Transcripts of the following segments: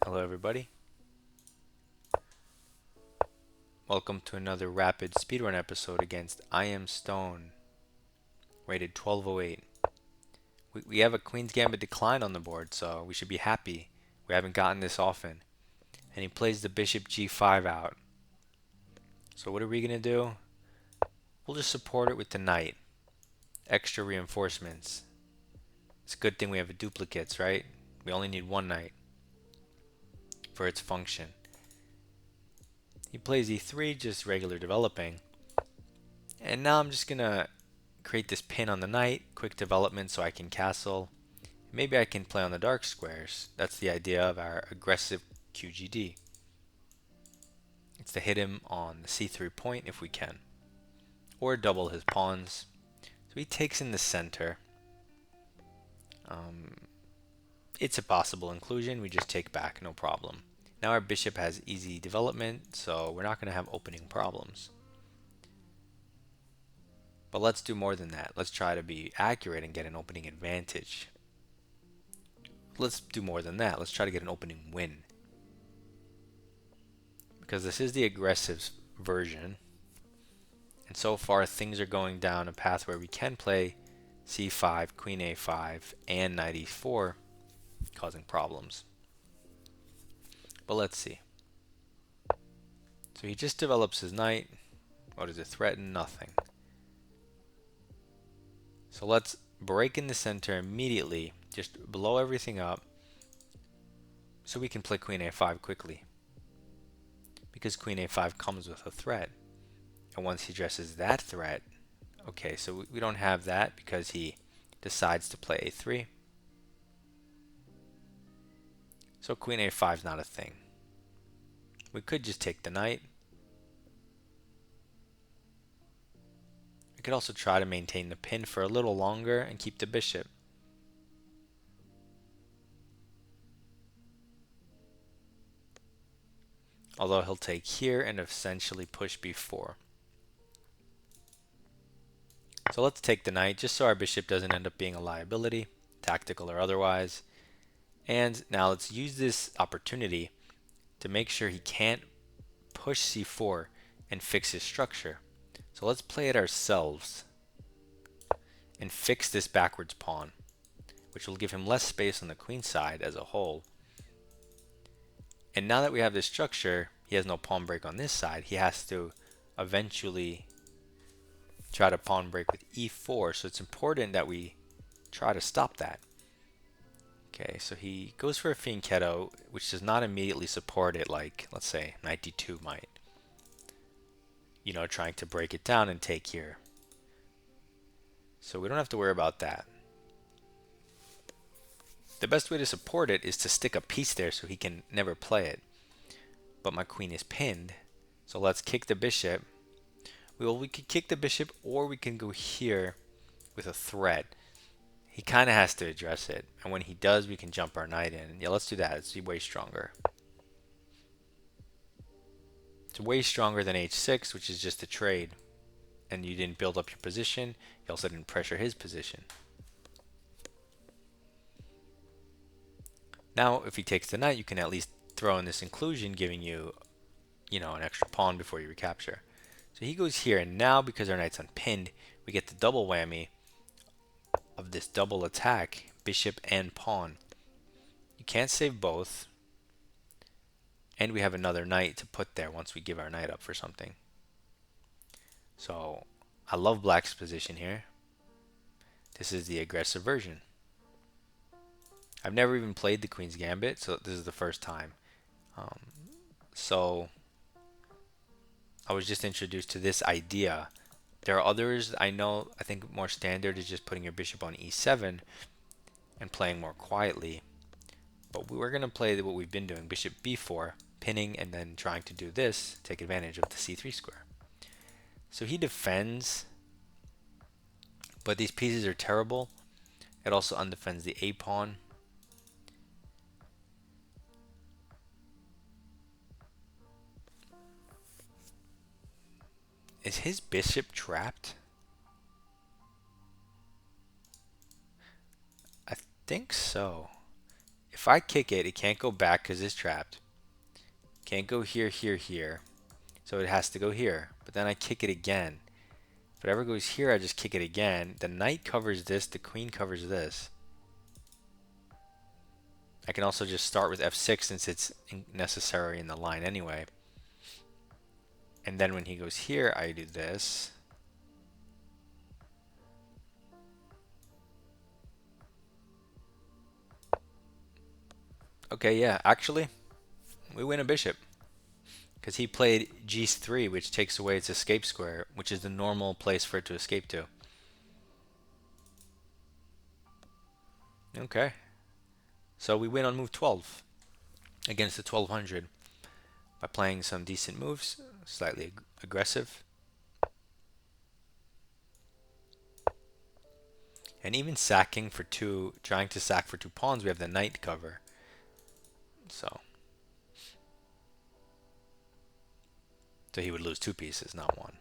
Hello everybody. Welcome to another rapid speedrun episode against I Am Stone, rated 1208. We have a Queen's Gambit Declined on the board, so we should be happy. We haven't gotten this often. And he plays the Bishop G5 out. So what are we going to do? We'll just support it with the Knight. Extra reinforcements. It's a good thing we have duplicates, right? We only need one Knight for its function. He plays E3, just regular developing. And now I'm just going to create this pin on the Knight, quick development so I can castle. Maybe I can play on the dark squares. That's the idea of our aggressive QGD. It's to hit him on the C3 point if we can, or double his pawns. So he takes in the center. It's a possible inclusion. We just take back, no problem. Now our bishop has easy development, so we're not going to have opening problems. But let's do more than that. Let's try to be accurate and get an opening advantage. Let's do more than that. Let's try to get an opening win. Because this is the aggressive version. And so far things are going down a path where we can play c5, queen a5, and knight e4, causing problems. But let's see. So he just develops his knight. What does it threaten? Nothing. So let's break in the center immediately, just blow everything up, so we can play queen a5 quickly. Because queen a5 comes with a threat. And once he addresses that threat, okay, so we don't have that because he decides to play a3. So queen a5 is not a thing. We could just take the knight. We could also try to maintain the pin for a little longer and keep the bishop. Although he'll take here and essentially push b4. So let's take the knight just so our bishop doesn't end up being a liability, tactical or otherwise. And now let's use this opportunity to make sure he can't push c4 and fix his structure. So let's play it ourselves and fix this backwards pawn, which will give him less space on the queen side as a whole. And now that we have this structure, he has no pawn break on this side. He has to eventually try to pawn break with e4, so it's important that we try to stop that. Okay, so he goes for a fianchetto, which does not immediately support it like, let's say, knight d2 might. You know, trying to break it down and take here. So we don't have to worry about that. The best way to support it is to stick a piece there so he can never play it. But my queen is pinned, so let's kick the bishop. Well, we could kick the bishop, or we can go here with a threat. He kind of has to address it, and when he does, we can jump our knight in. Yeah, let's do that. It's way stronger. It's way stronger than h6, which is just a trade. And you didn't build up your position. You also didn't pressure his position. Now, if he takes the knight, you can at least throw in this inclusion, giving you, an extra pawn before you recapture. So he goes here, and now because our knight's unpinned, we get the double whammy of this double attack, bishop and pawn. You can't save both, and we have another knight to put there once we give our knight up for something. So I love black's position here. This is the aggressive version. I've never even played the Queen's Gambit, so this is the first time. So I was just introduced to this idea. There are others I know. I think more standard is just putting your bishop on e7 and playing more quietly. But we're going to play what we've been doing, bishop b4, pinning, and then trying to do this, take advantage of the c3 square. So he defends, but these pieces are terrible. It also undefends the a pawn. Is his bishop trapped? I think so. If I kick it, it can't go back because it's trapped. Can't go here, here, here. So it has to go here. But then I kick it again. If it ever goes here, I just kick it again. The knight covers this, the queen covers this. I can also just start with f6 since it's necessary in the line anyway. And then when he goes here, I do this. Okay, yeah, actually, we win a bishop. Because he played g3, which takes away its escape square, which is the normal place for it to escape to. Okay. So we win on move 12 against the 1200 by playing some decent moves, slightly aggressive. And even sacking for two, trying to sack for two pawns, we have the knight cover. So he would lose two pieces, not one.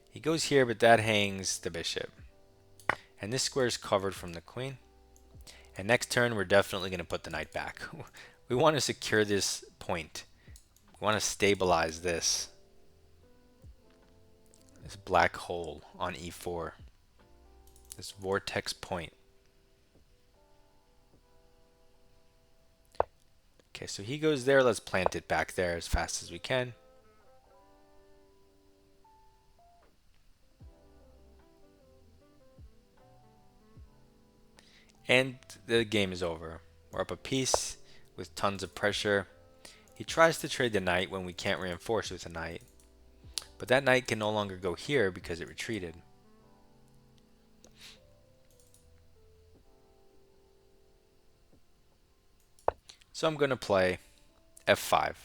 He goes here, but that hangs the bishop. And this square is covered from the queen. And next turn, we're definitely going to put the knight back. We want to secure this point. We want to stabilize this black hole on e4. This vortex point. Okay, so he goes there. Let's plant it back there as fast as we can. And the game is over. We're up a piece with tons of pressure. He tries to trade the knight when we can't reinforce with the knight. But that knight can no longer go here because it retreated. So I'm going to play f5.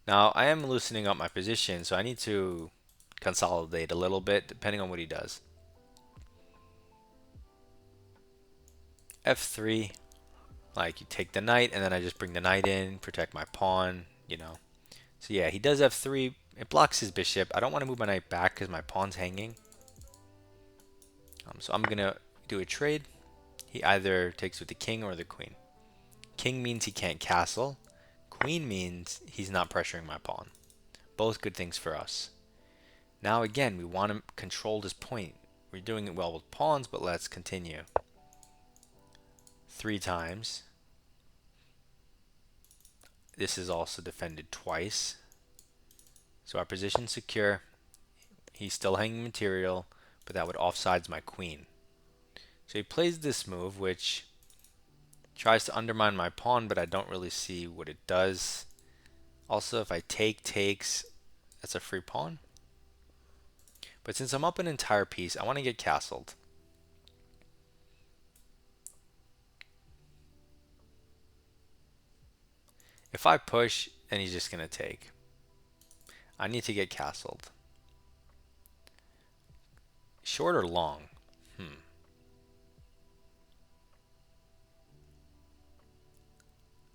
Now I am loosening up my position, so I need to consolidate a little bit depending on what he does. f3, like you take the knight and then I just bring the knight in, protect my pawn, you know. So yeah, he does f3. It blocks his bishop. I don't want to move my knight back because my pawn's hanging. So I'm going to do a trade. He either takes with the king or the queen. King means he can't castle. Queen means he's not pressuring my pawn. Both good things for us. Now again, we want to control this point. We're doing it well with pawns, but let's continue. 3 times. This is also defended twice. So our position's secure. He's still hanging material, but that would offsides my queen. So he plays this move, which tries to undermine my pawn, but I don't really see what it does. Also, if I takes, that's a free pawn. But since I'm up an entire piece, I want to get castled. If I push, then he's just going to take. I need to get castled. Short or long?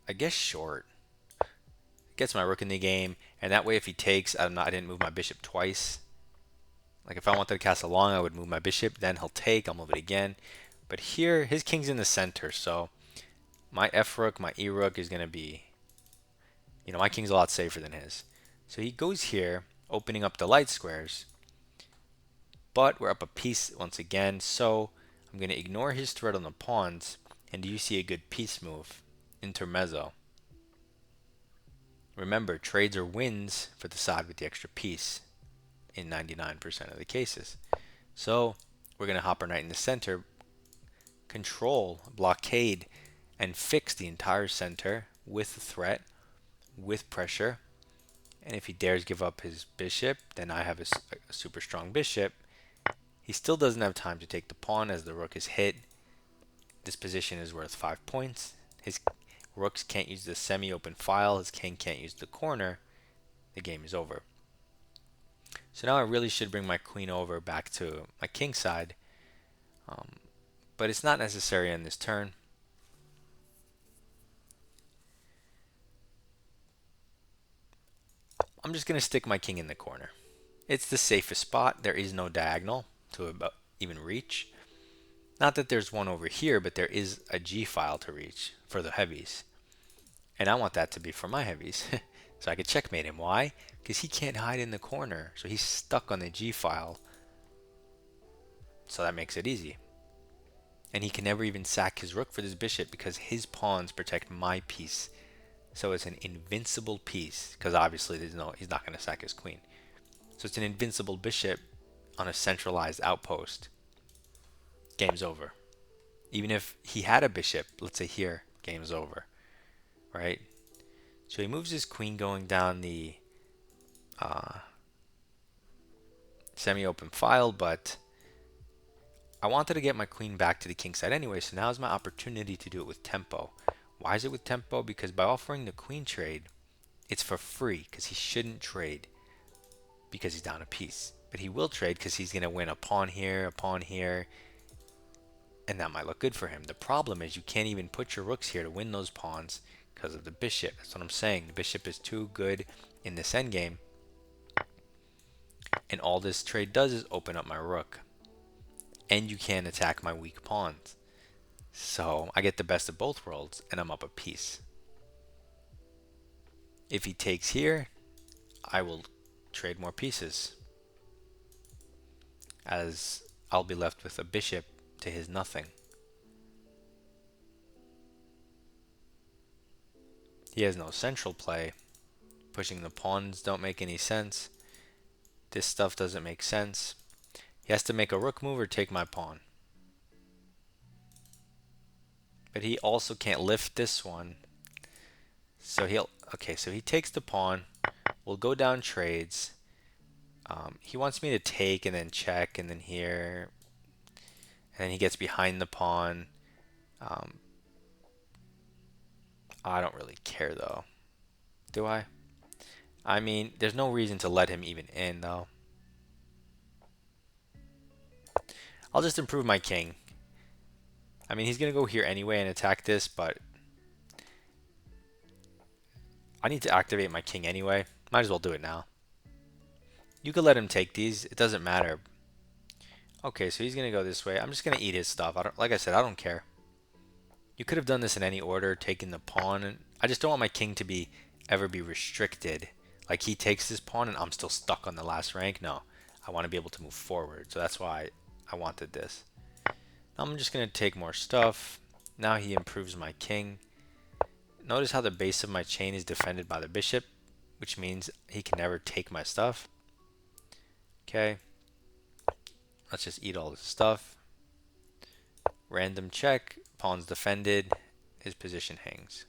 I guess short. Gets my rook in the game, and that way if he takes, I didn't move my bishop twice. Like if I wanted to castle long, I would move my bishop, then he'll take, I'll move it again. But here, his king's in the center, so my f rook, my e rook is going to be, my king's a lot safer than his. So he goes here, opening up the light squares. But we're up a piece once again, so I'm going to ignore his threat on the pawns. And do you see a good piece move? Intermezzo. Remember, trades are wins for the side with the extra piece in 99% of the cases. So we're going to hop our knight in the center, control, blockade, and fix the entire center with the threat, with pressure. And if he dares give up his bishop, then I have a super strong bishop. He still doesn't have time to take the pawn as the rook is hit. This position is worth 5 points. His rooks can't use the semi-open file. His king can't use the corner. The game is over. So now I really should bring my queen over back to my king side. But it's not necessary on this turn. I'm just going to stick my king in the corner. It's the safest spot. There is no diagonal to even reach. Not that there's one over here, but there is a G file to reach for the heavies. And I want that to be for my heavies. So I could checkmate him. Why? Because he can't hide in the corner. So he's stuck on the G file. So that makes it easy. And he can never even sack his rook for this bishop because his pawns protect my piece. So it's an invincible piece, because obviously he's not going to sack his queen. So it's an invincible bishop on a centralized outpost. Game's over. Even if he had a bishop, let's say here, game's over, right? So he moves his queen going down the semi-open file, but I wanted to get my queen back to the king side anyway, so now is my opportunity to do it with tempo. Why is it with tempo? Because by offering the queen trade, it's for free, because he shouldn't trade because he's down a piece. But he will trade because he's going to win a pawn here, and that might look good for him. The problem is you can't even put your rooks here to win those pawns because of the bishop. That's what I'm saying. The bishop is too good in this endgame, and all this trade does is open up my rook. And you can't attack my weak pawns. So I get the best of both worlds, and I'm up a piece. If he takes here, I will trade more pieces, as I'll be left with a bishop to his nothing. He has no central play. Pushing the pawns don't make any sense. This stuff doesn't make sense. He has to make a rook move or take my pawn. But he also can't lift this one. So so he takes the pawn. We'll go down trades. He wants me to take and then check and then here. And then he gets behind the pawn. I don't really care though. Do I? I mean, there's no reason to let him even in though. I'll just improve my king. I mean, he's going to go here anyway and attack this, but I need to activate my king anyway. Might as well do it now. You could let him take these. It doesn't matter. Okay, so he's going to go this way. I'm just going to eat his stuff. Like I said, I don't care. You could have done this in any order, taken the pawn. I just don't want my king to ever be restricted. Like he takes this pawn and I'm still stuck on the last rank. No, I want to be able to move forward. So that's why I wanted this. I'm just going to take more stuff. Now he improves my king. Notice how the base of my chain is defended by the bishop, which means he can never take my stuff. Okay. Let's just eat all this stuff. Random check. Pawn's defended. His position hangs.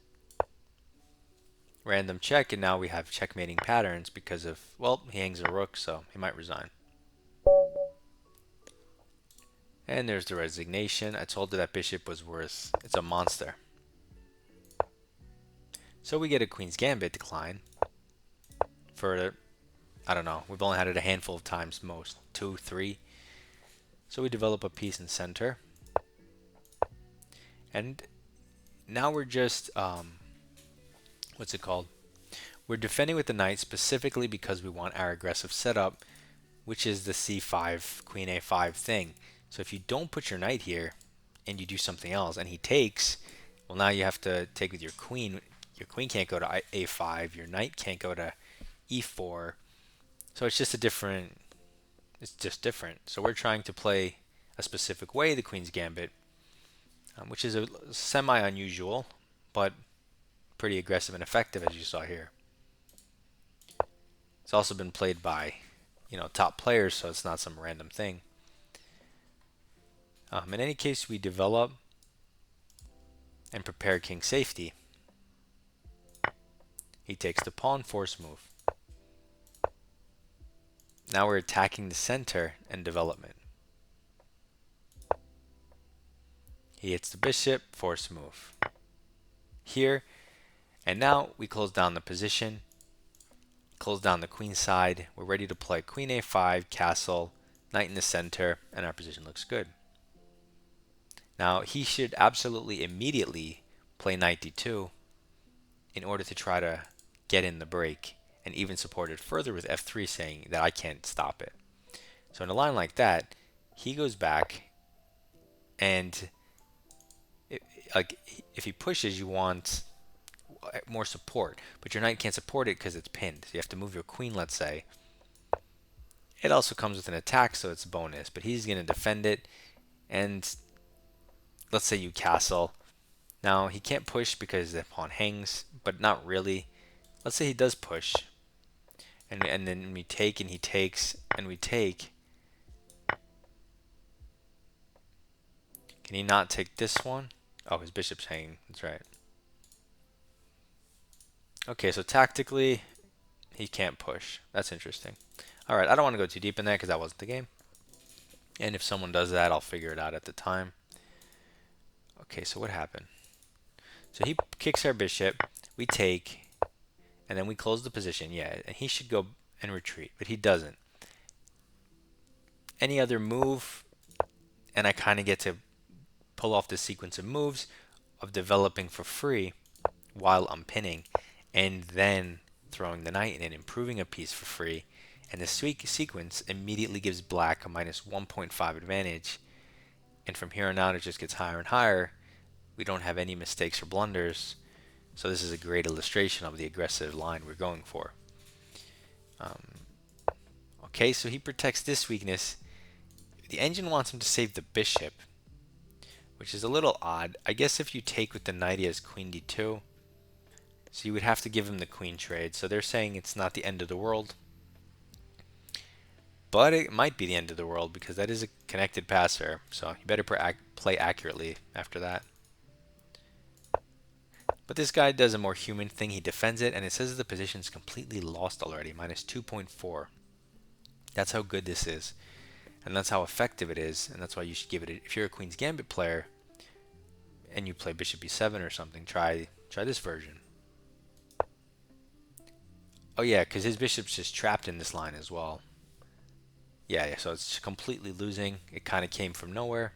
Random check, and now we have checkmating patterns because of, well, he hangs a rook, so he might resign. And there's the resignation. I told you that bishop was worth, it's a monster. So we get a Queen's Gambit decline for, I don't know, we've only had it a handful of times most, 2, 3. So we develop a piece in center. And now we're just, what's it called? We're defending with the knight specifically because we want our aggressive setup, which is the c5, queen a5 thing. So if you don't put your knight here and you do something else and he takes, well, now you have to take with your queen. Your queen can't go to a5. Your knight can't go to e4. So it's just different. So we're trying to play a specific way, the Queen's Gambit, which is a semi-unusual, but pretty aggressive and effective, as you saw here. It's also been played by, top players, so it's not some random thing. In any case, we develop and prepare king safety. He takes the pawn, force move. Now we're attacking the center and development. He hits the bishop, force move. Here, and now we close down the position, close down the queen side. We're ready to play queen a5, castle, knight in the center, and our position looks good. Now he should absolutely immediately play knight d2 in order to try to get in the break, and even support it further with f3, saying that I can't stop it. So in a line like that, he goes back, And it, like if he pushes, you want more support, but your knight can't support it because it's pinned. So you have to move your queen, let's say. It also comes with an attack, so it's a bonus, but he's going to defend it. And let's say you castle. Now he can't push because the pawn hangs, but not really. Let's say he does push, and then we take and he takes and we take. Can he not take this one? Oh, his bishop's hanging. That's right. Okay, so tactically, he can't push. That's interesting. All right, I don't want to go too deep in that because that wasn't the game. And if someone does that, I'll figure it out at the time. Okay, so what happened? So he kicks our bishop. We take, and then we close the position. Yeah, and he should go and retreat, but he doesn't. Any other move, and I kind of get to pull off this sequence of moves of developing for free while I'm pinning, and then throwing the knight in and improving a piece for free. And the sequence immediately gives black a minus 1.5 advantage. And from here on out, it just gets higher and higher. We don't have any mistakes or blunders. So this is a great illustration of the aggressive line we're going for. Okay, so he protects this weakness. The engine wants him to save the bishop, which is a little odd. I guess if you take with the knight, he has queen d2. So you would have to give him the queen trade. So they're saying it's not the end of the world. But it might be the end of the world because that is a connected passer. So you better play accurately after that. But this guy does a more human thing. He defends it, and it says the position's completely lost already, minus 2.4. That's how good this is. And that's how effective it is. And that's why you should give it, if you're a Queen's Gambit player and you play Bishop e7 or something, try this version. Oh yeah, because his bishop's just trapped in this line as well. Yeah, so it's completely losing. It kind of came from nowhere.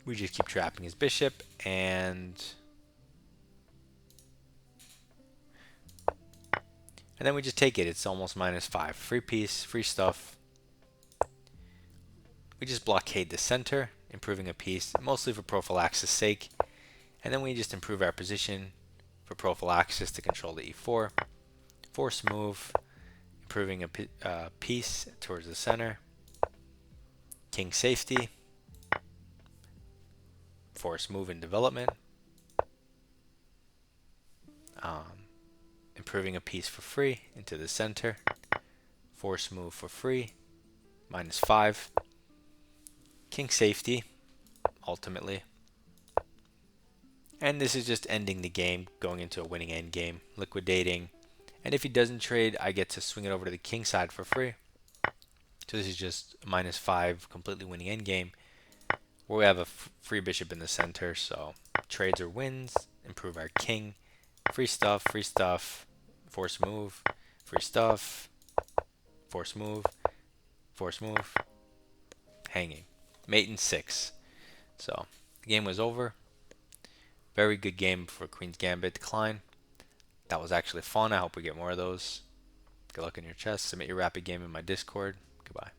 We just keep trapping his bishop, and then we just take it. It's almost minus 5. Free piece, free stuff. We just blockade the center, improving a piece, mostly for prophylaxis sake. And then we just improve our position for prophylaxis to control the e4. Force move, improving a piece towards the center. King safety. Force move in development. Improving a piece for free into the center. Force move for free. Minus 5. King safety, ultimately. And this is just ending the game, going into a winning end game, liquidating. And if he doesn't trade, I get to swing it over to the king side for free. So this is just a minus 5, completely winning end game, where we have a free bishop in the center. So trades or wins, improve our king, free stuff, force move, free stuff, force move, hanging. Mate in 6. So the game was over. Very good game for Queen's Gambit Decline. That was actually fun. I hope we get more of those. Good luck in your chess. Submit your rapid game in my Discord. Goodbye.